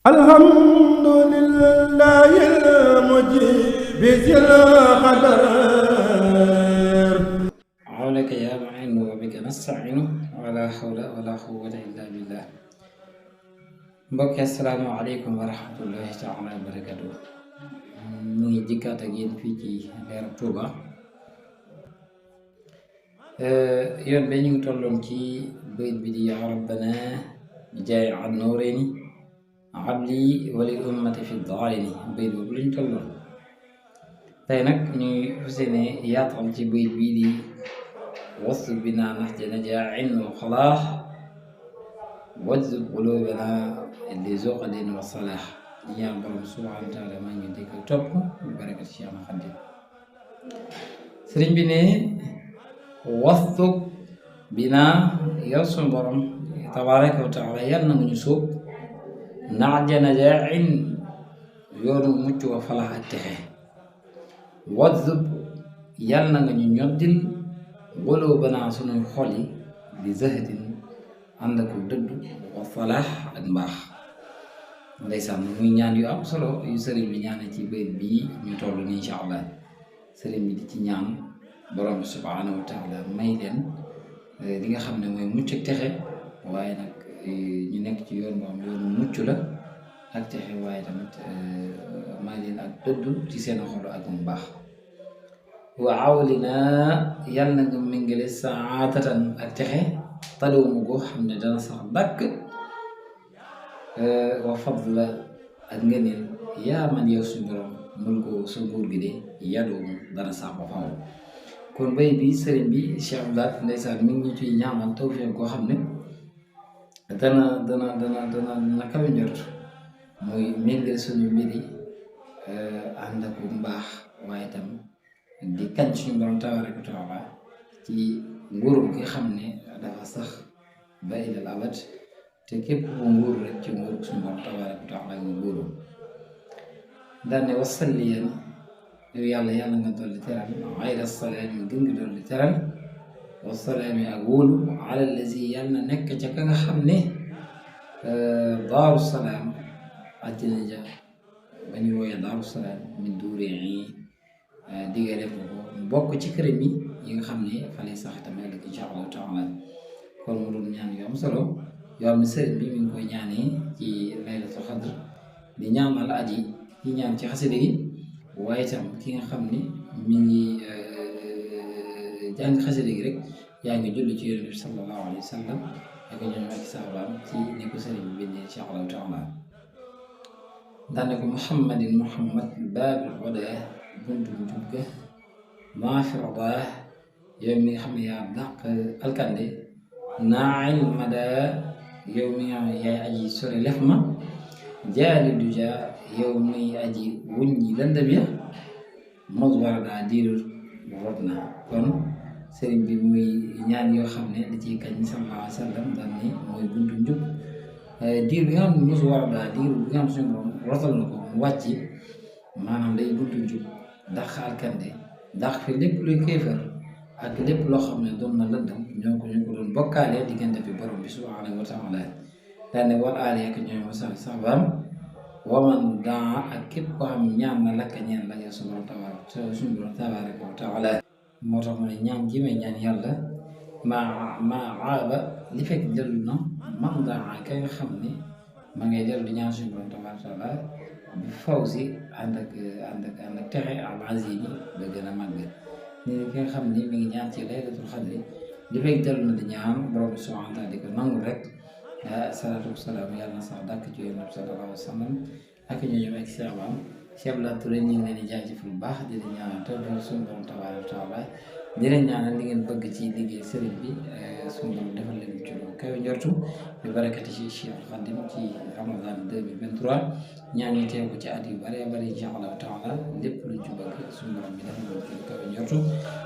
الحمد لله المجيب ذي القدر عونك يا معين وبك نستعين ولا حول ولا قوة إلا بالله. mbokk yi asalaamaaleykum wa rahmatullahi taala wa barakatu. ñu ngi jikkaat ak yéen fii ci Leeral Touba. yoon ba ñu ngi tolloon ci bayit bi di yaa rabbana bi jaay an nooreeni abli walil ummati fi daalini, bayit boobu lañ tolloon. tey nag ñuy fas yéene yaatal ci bayit bii di wasu bina naxja najaain wa falaax wajzub quluubana li zuqdin wa salaax. di ñaan borom subhaanahu wa taala maa ngi dégg topp bi barakat Cheikh Xaadim. sëriñ bi ne wasu bina yow suñu borom tabaaraka wa taala yal na nga ñu sóob naxja najaain yoonu mucc wa falaax ak texe. wajzub yal na nga ñu ñoddil quluubana suñuy xol yi bi zahdin ànd ak dëddu wa falaax ak mbaax. ndeysaan muy ñaan yu am solo yu sëriñ bi ñaane ci bayit bii ñu toll ni incha allah. sëriñ bi di ci ñaan borom bi subhaanahu wa taala may leen li nga xam ne mooy mucc ak texe, waaye nag ñu nekk ci yoon boo xam yoonu mucc la ak texe, waaye tamit may leen ak dëddu ci seen xol ak mu baax. wa awlina yàlla na nga méngale saatatan ak texe talawmu ko xam ne dana sax dàkk, wa fadla ak ngëneel yaa man yow suñu borom mul ko sa nguur gi de yadoomu dana sax ba faw. kon bay bi sëriñ bi Cheikh Abdoulaye ndeysaan mi ngi ñu ciy ñaamal tawfeex koo xam ne dana kawe njort, muy méngale suñu mbiri ànd ak mbaax, waaye tam di kañ suñu borom tabaaraka wa taala ci nguurum ki xam ne dafa sax ba ilal abad, te képp ku nguur rek ci nguur suñu borom tabaaraka wa taala nga nguurum. daan ne wasalliyan yow yàlla nga dolli teral ayra salaami gën nga dolli teral wasalaami ak wóolu ala lazi yàlla na nekk ca ka nga xam ne daaru salaam àjjana ja ba ñu wooyee daaru salaam min duuri yi diggale ko bokk ci këram yi nga xam ne fa lay sax tamit ëllëg incha allahu taala. kon mu doon ñaan yu am solo yoo xam ne sëriñ bi mi ngi koy ñaanee ci laylatul xadr, di ñaanal aji yi ñaan ci xasida gi, waaye tam ki nga xam ne mi ngi jàng xasida gi rek yaa ngi julli ci yonent bi sallallahu alayhi wa sallam ak ñoom ak saabaam ci ni ko sëriñ bi bindee incha allahu taala. daane ko muhammadin muhammad baabil hudaa buntu bu jub ga maa fi radaa yow mi nga xam ne yaa dàq alkande naail mada yow mi nga xam ne yaay aji sore lef ma jaali du ja yow muy aji wuññi lëndëm ya mos war a daa diirul rot na. kon sëriñ bi muy ñaan yoo xam ne da ciy kañ sallallahu alayhi wa sallam daan ni mooy buntu njub, diir bi nga xam ne mos war a daa diir bi nga xam ne suñu borom rotal na ko mu wàcc, maanaam day buntu njub dàq alkande dàq fi lépp luy kéefër ak lépp loo xam ne doon na lëndëm ñoo ko doon bokkaale diggante bi borom bi subhaanahu wa taala. daane wal aali ak ñoom wasal saxbaam waman daa ak képp koo xam ne ñaan na lakka ñeen la yow suñu borom tabaaraka wa taala. moo tax mu ne ñaan ji may ñaan yàlla maa aaba li fekk dellu na man daa ka nga xam ne ma ngay dellu di ñaan suñu borom tabaaraka wa taala bi faw si ànd ak texe al azimi ba gën a màgg. ni ki nga xam ni mi ngi ñaan ci laylatul xadri li fekk dellu na di ñaan borom subhaanahu wa taala di ko nangul rek. salaatu wasalaam yàlla na sax dàkk ci yonent bi sallallahu alayhi wa sallam ak ñooñu ak saabaam. Cheikh Abdoulaye Touré ñu ngi leen di jaajëfal bu baax di leen ñaanal tawfeex suñu borom tabaaraka wa taala, di leen ñaanal li ngeen bëgg ci liggéey sëriñ bi suñu borom defal leen ci lu kawe njortu bi barakati ci Cheikh Xaadim ci Ramadan 2023. ñaan ñu teew ko ci at yu bare bare incha allahu taala, lépp luñ ci bëgg suñu borom bi defal leen ci lu kawe njortu.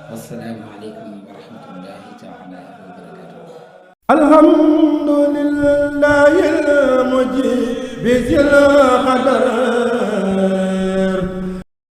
wassalaamu aleykum wa rahmatullahi taala wa barakatuh. alhamdulillahi al-mujib bil qadar